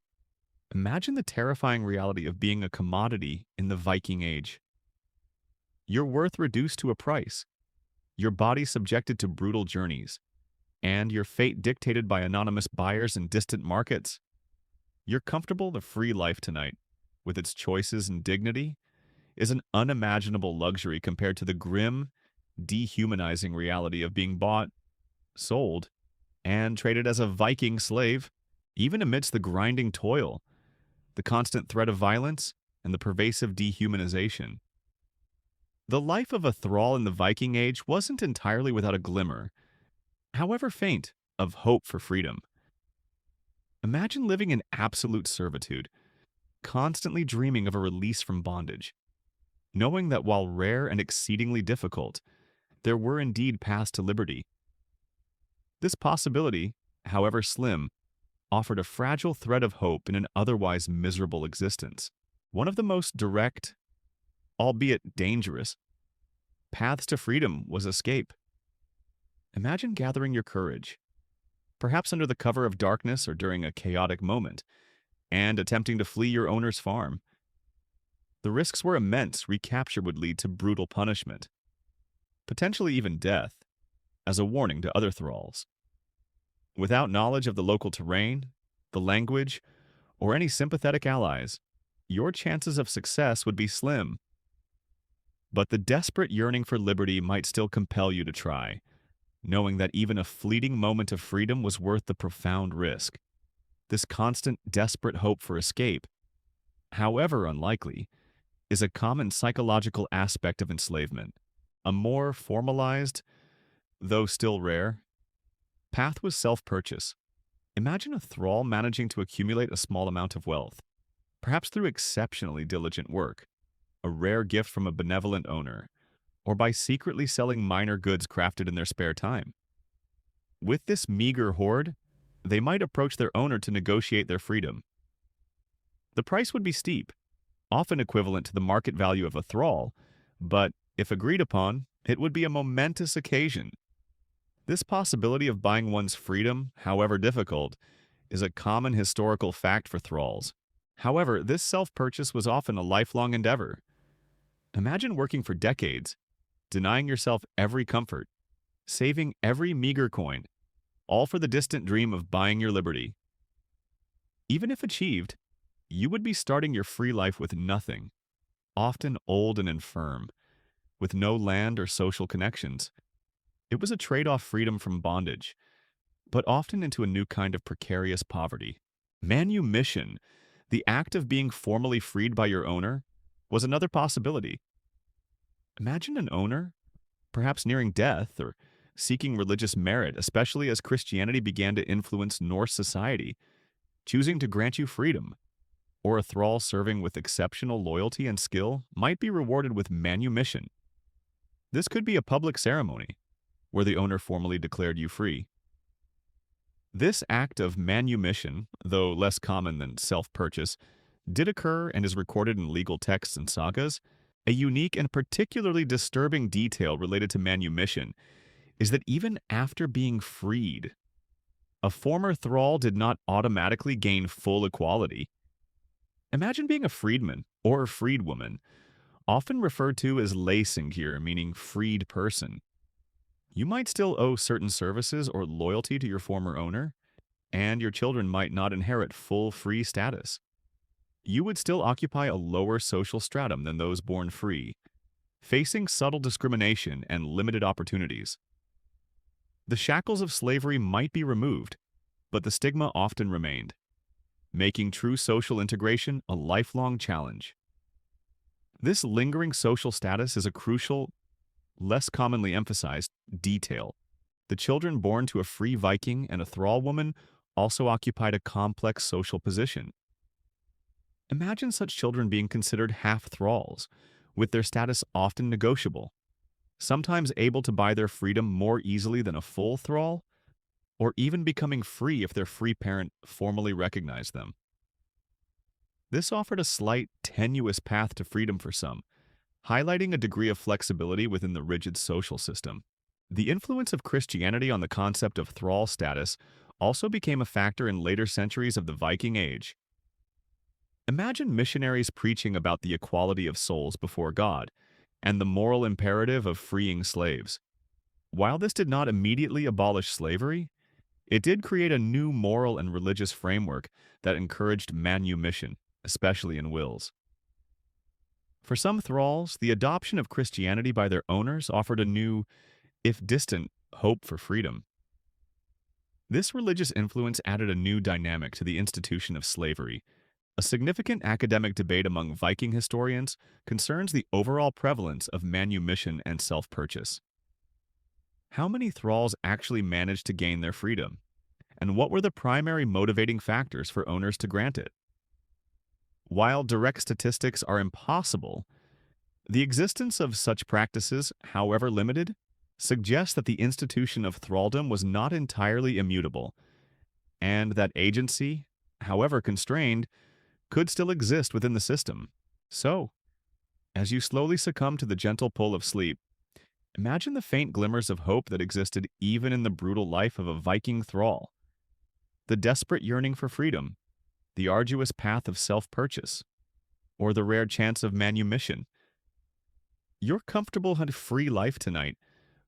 imagine the terrifying reality of being a commodity in the Viking Age. Your worth reduced to a price, your body subjected to brutal journeys, and your fate dictated by anonymous buyers in distant markets. You're comfortable the free life tonight, with its choices and dignity, is an unimaginable luxury compared to the grim, dehumanizing reality of being bought, sold, and traded as a Viking slave, even amidst the grinding toil, the constant threat of violence, and the pervasive dehumanization. The life of a thrall in the Viking Age wasn't entirely without a glimmer, however faint, of hope for freedom. Imagine living in absolute servitude, constantly dreaming of a release from bondage, knowing that while rare and exceedingly difficult, there were indeed paths to liberty. This possibility, however slim, offered a fragile thread of hope in an otherwise miserable existence. One of the most direct, albeit dangerous, paths to freedom was escape. Imagine gathering your courage, perhaps under the cover of darkness or during a chaotic moment, and attempting to flee your owner's farm. The risks were immense. Recapture would lead to brutal punishment, potentially even death, as a warning to other thralls. Without knowledge of the local terrain, the language, or any sympathetic allies, your chances of success would be slim. But the desperate yearning for liberty might still compel you to try, knowing that even a fleeting moment of freedom was worth the profound risk. This constant, desperate hope for escape, however unlikely, is a common psychological aspect of enslavement. A more formalized, though still rare, path was self-purchase. Imagine a thrall managing to accumulate a small amount of wealth, perhaps through exceptionally diligent work, a rare gift from a benevolent owner, or by secretly selling minor goods crafted in their spare time. With this meager hoard, they might approach their owner to negotiate their freedom. The price would be steep, often equivalent to the market value of a thrall, but if agreed upon, it would be a momentous occasion. This possibility of buying one's freedom, however difficult, is a common historical fact for thralls. However, this self-purchase was often a lifelong endeavor. Imagine working for decades, denying yourself every comfort, saving every meager coin, all for the distant dream of buying your liberty. Even if achieved, you would be starting your free life with nothing, often old and infirm, with no land or social connections. It was a trade-off freedom from bondage, but often into a new kind of precarious poverty. Manumission, the act of being formally freed by your owner, was another possibility. Imagine an owner, perhaps nearing death or seeking religious merit, especially as Christianity began to influence Norse society, choosing to grant you freedom, or a thrall serving with exceptional loyalty and skill might be rewarded with manumission. This could be a public ceremony, where the owner formally declared you free. This act of manumission, though less common than self-purchase, did occur and is recorded in legal texts and sagas. A unique and particularly disturbing detail related to manumission is that even after being freed, a former thrall did not automatically gain full equality. Imagine being a freedman or freedwoman, often referred to as lacing here, meaning freed person. You might still owe certain services or loyalty to your former owner, and your children might not inherit full free status. You would still occupy a lower social stratum than those born free, facing subtle discrimination and limited opportunities. The shackles of slavery might be removed, but the stigma often remained, making true social integration a lifelong challenge. This lingering social status is a crucial, less commonly emphasized, detail. The children born to a free Viking and a thrall woman also occupied a complex social position. Imagine such children being considered half-thralls, with their status often negotiable, sometimes able to buy their freedom more easily than a full thrall, or even becoming free if their free parent formally recognized them. This offered a slight, tenuous path to freedom for some, highlighting a degree of flexibility within the rigid social system. The influence of Christianity on the concept of thrall status also became a factor in later centuries of the Viking Age. Imagine missionaries preaching about the equality of souls before God and the moral imperative of freeing slaves. While this did not immediately abolish slavery, it did create a new moral and religious framework that encouraged manumission, especially in wills. For some thralls, the adoption of Christianity by their owners offered a new, if distant, hope for freedom. This religious influence added a new dynamic to the institution of slavery. A significant academic debate among Viking historians concerns the overall prevalence of manumission and self-purchase. How many thralls actually managed to gain their freedom? And what were the primary motivating factors for owners to grant it? While direct statistics are impossible, the existence of such practices, however limited, suggests that the institution of thraldom was not entirely immutable, and that agency, however constrained, could still exist within the system. So, as you slowly succumb to the gentle pull of sleep, imagine the faint glimmers of hope that existed even in the brutal life of a Viking thrall. The desperate yearning for freedom, the arduous path of self-purchase, or the rare chance of manumission. Your comfortable and free life tonight,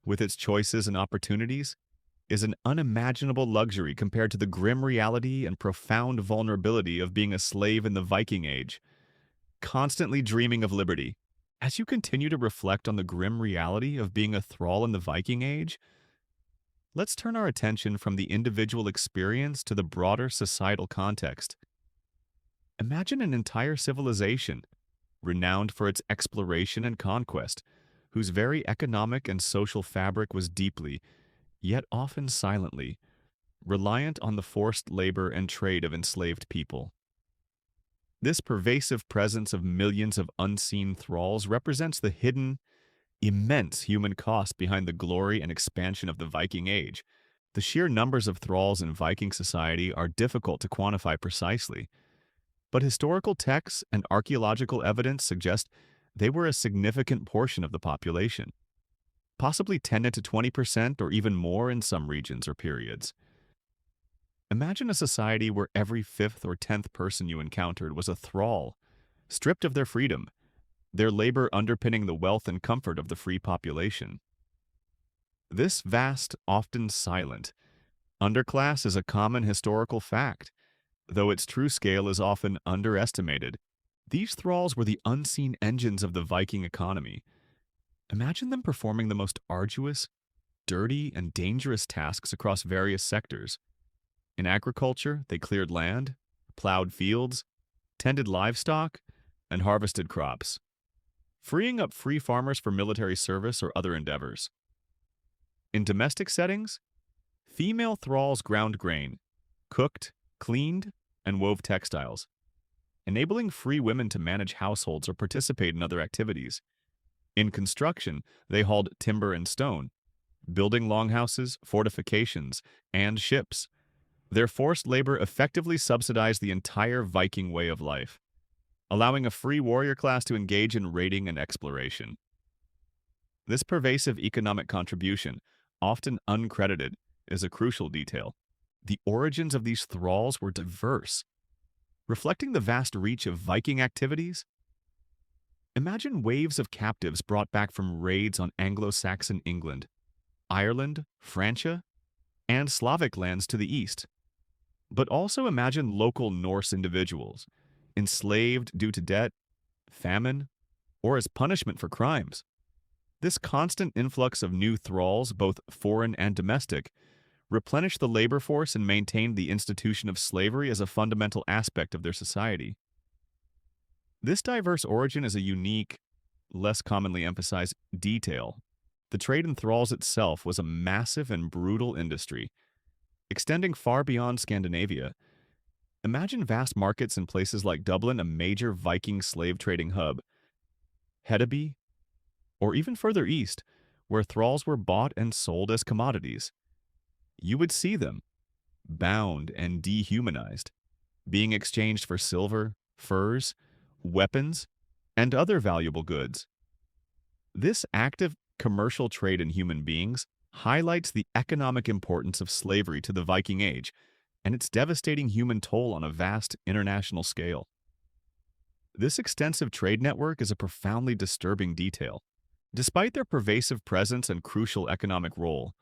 with its choices and opportunities, is an unimaginable luxury compared to the grim reality and profound vulnerability of being a slave in the Viking Age, constantly dreaming of liberty. As you continue to reflect on the grim reality of being a thrall in the Viking Age, let's turn our attention from the individual experience to the broader societal context. Imagine an entire civilization, renowned for its exploration and conquest, whose very economic and social fabric was deeply, yet often silently, reliant on the forced labor and trade of enslaved people. This pervasive presence of millions of unseen thralls represents the hidden, immense human cost behind the glory and expansion of the Viking Age. The sheer numbers of thralls in Viking society are difficult to quantify precisely, but historical texts and archaeological evidence suggest they were a significant portion of the population, possibly 10 to 20% or even more in some regions or periods. Imagine a society where every fifth or 10th person you encountered was a thrall, stripped of their freedom, their labor underpinning the wealth and comfort of the free population. This vast, often silent, underclass is a common historical fact, though its true scale is often underestimated. These thralls were the unseen engines of the Viking economy. Imagine them performing the most arduous, dirty, and dangerous tasks across various sectors. In agriculture, they cleared land, plowed fields, tended livestock, and harvested crops, freeing up free farmers for military service or other endeavors. In domestic settings, female thralls ground grain, cooked, cleaned, and wove textiles, enabling free women to manage households or participate in other activities. In construction, they hauled timber and stone, building longhouses, fortifications, and ships. Their forced labor effectively subsidized the entire Viking way of life, allowing a free warrior class to engage in raiding and exploration. This pervasive economic contribution, often uncredited, is a crucial detail. The origins of these thralls were diverse, reflecting the vast reach of Viking activities. Imagine waves of captives brought back from raids on Anglo-Saxon England, Ireland, Francia, and Slavic lands to the east. But also imagine local Norse individuals, enslaved due to debt, famine, or as punishment for crimes. This constant influx of new thralls, both foreign and domestic, replenished the labor force and maintained the institution of slavery as a fundamental aspect of their society. This diverse origin is a unique, less commonly emphasized detail. The trade in thralls itself was a massive and brutal industry, extending far beyond Scandinavia. Imagine vast markets in places like Dublin, a major Viking slave trading hub. Hedeby, or even further east, where thralls were bought and sold as commodities. You would see them, bound and dehumanized, being exchanged for silver, furs, weapons, and other valuable goods. This active commercial trade in human beings highlights the economic importance of slavery to the Viking Age and its devastating human toll on a vast international scale. This extensive trade network is a profoundly disturbing detail. Despite their pervasive presence and crucial economic role,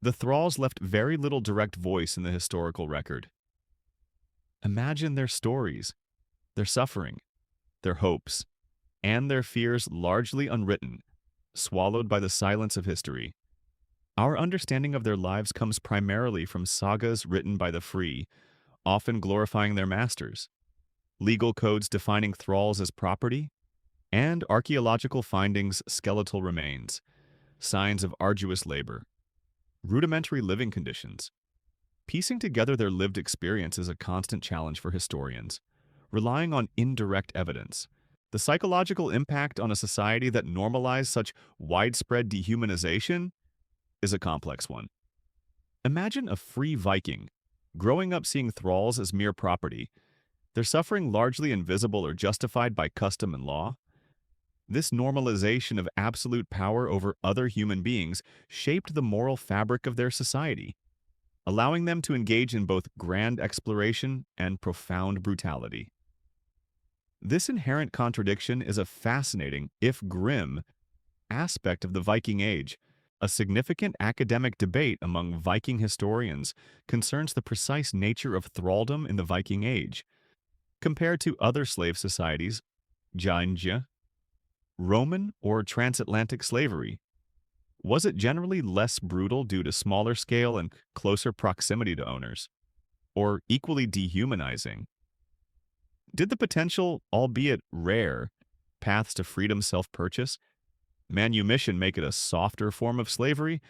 the thralls left very little direct voice in the historical record. Imagine their stories, their suffering, their hopes, and their fears largely unwritten, swallowed by the silence of history. Our understanding of their lives comes primarily from sagas written by the free, often glorifying their masters, legal codes defining thralls as property, and archaeological findings, skeletal remains, signs of arduous labor, rudimentary living conditions. Piecing together their lived experience is a constant challenge for historians, relying on indirect evidence. The psychological impact on a society that normalized such widespread dehumanization is a complex one. Imagine a free Viking, growing up seeing thralls as mere property, their suffering largely invisible or justified by custom and law. This normalization of absolute power over other human beings shaped the moral fabric of their society, allowing them to engage in both grand exploration and profound brutality. This inherent contradiction is a fascinating, if grim, aspect of the Viking Age. A significant academic debate among Viking historians concerns the precise nature of thraldom in the Viking Age, compared to other slave societies, Jainja, Roman or transatlantic slavery. Was it generally less brutal due to smaller scale and closer proximity to owners, or equally dehumanizing? Did the potential, albeit rare, paths to freedom self-purchase, manumission make it a softer form of slavery,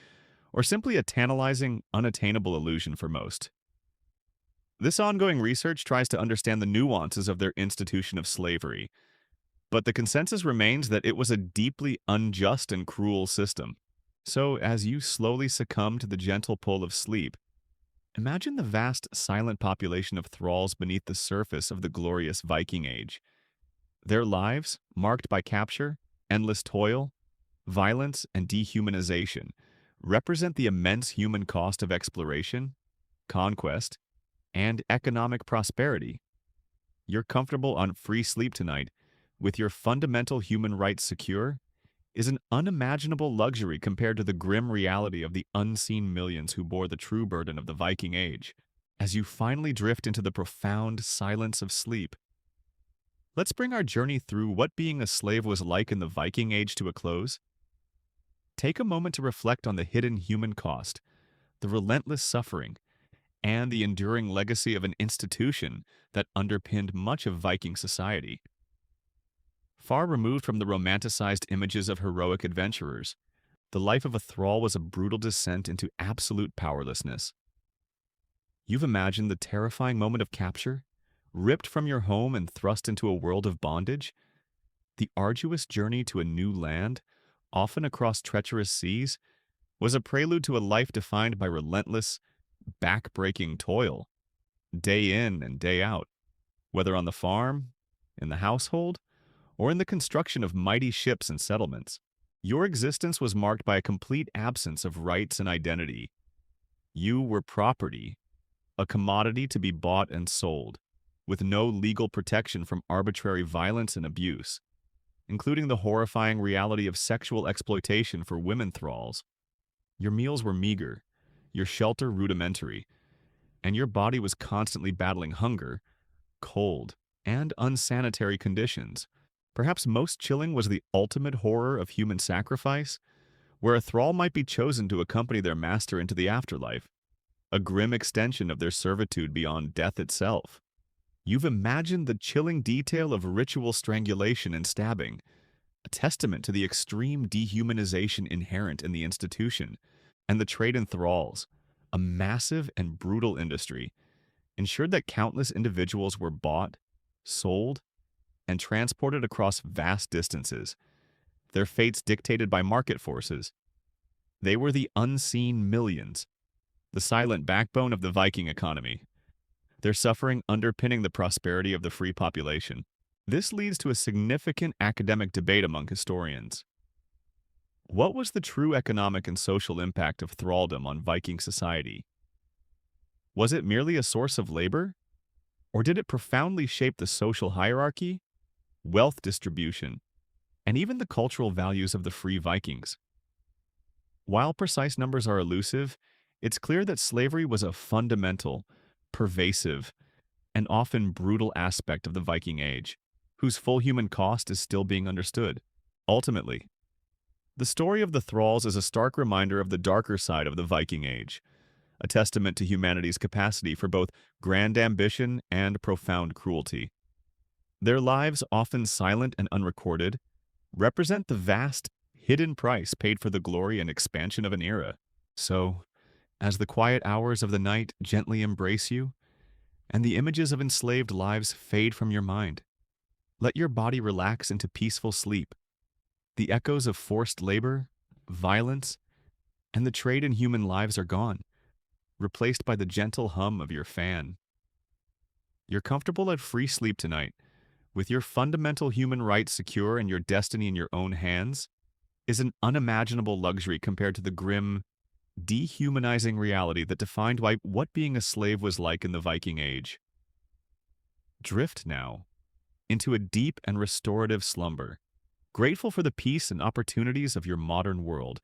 or simply a tantalizing, unattainable illusion for most? This ongoing research tries to understand the nuances of their institution of slavery, but the consensus remains that it was a deeply unjust and cruel system. So, as you slowly succumb to the gentle pull of sleep, imagine the vast, silent population of thralls beneath the surface of the glorious Viking Age. Their lives, marked by capture, endless toil, violence, and dehumanization, represent the immense human cost of exploration, conquest, and economic prosperity. You're comfortable on free sleep tonight, with your fundamental human rights secure, is an unimaginable luxury compared to the grim reality of the unseen millions who bore the true burden of the Viking Age. As you finally drift into the profound silence of sleep, let's bring our journey through what being a slave was like in the Viking Age to a close. Take a moment to reflect on the hidden human cost, the relentless suffering, and the enduring legacy of an institution that underpinned much of Viking society. Far removed from the romanticized images of heroic adventurers, the life of a thrall was a brutal descent into absolute powerlessness. You've imagined the terrifying moment of capture, ripped from your home and thrust into a world of bondage? The arduous journey to a new land, often across treacherous seas, was a prelude to a life defined by relentless, back-breaking toil, day in and day out, whether on the farm, in the household, or in the construction of mighty ships and settlements. Your existence was marked by a complete absence of rights and identity. You were property, a commodity to be bought and sold, with no legal protection from arbitrary violence and abuse, including the horrifying reality of sexual exploitation for women thralls. Your meals were meager, your shelter rudimentary, and your body was constantly battling hunger, cold, and unsanitary conditions. Perhaps most chilling was the ultimate horror of human sacrifice, where a thrall might be chosen to accompany their master into the afterlife, a grim extension of their servitude beyond death itself. You've imagined the chilling detail of ritual strangulation and stabbing, a testament to the extreme dehumanization inherent in the institution, and the trade in thralls, a massive and brutal industry, ensured that countless individuals were bought, sold, and transported across vast distances. their fates dictated by market forces. They were the unseen millions, the silent backbone of the Viking economy, their suffering underpinning the prosperity of the free population. This leads to a significant academic debate among historians. What was the true economic and social impact of thraldom on Viking society? Was it merely a source of labor? Or did it profoundly shape the social hierarchy, wealth distribution, and even the cultural values of the free Vikings? While precise numbers are elusive, it's clear that slavery was a fundamental, pervasive, and often brutal aspect of the Viking Age, whose full human cost is still being understood. Ultimately, the story of the thralls is a stark reminder of the darker side of the Viking Age, a testament to humanity's capacity for both grand ambition and profound cruelty. Their lives, often silent and unrecorded, represent the vast, hidden price paid for the glory and expansion of an era. So, as the quiet hours of the night gently embrace you, and the images of enslaved lives fade from your mind, let your body relax into peaceful sleep. The echoes of forced labor, violence, and the trade in human lives are gone, replaced by the gentle hum of your fan. You're comfortable at free sleep tonight, with your fundamental human rights secure and your destiny in your own hands, is an unimaginable luxury compared to the grim, dehumanizing reality that defined what being a slave was like in the Viking Age. Drift now into a deep and restorative slumber, grateful for the peace and opportunities of your modern world,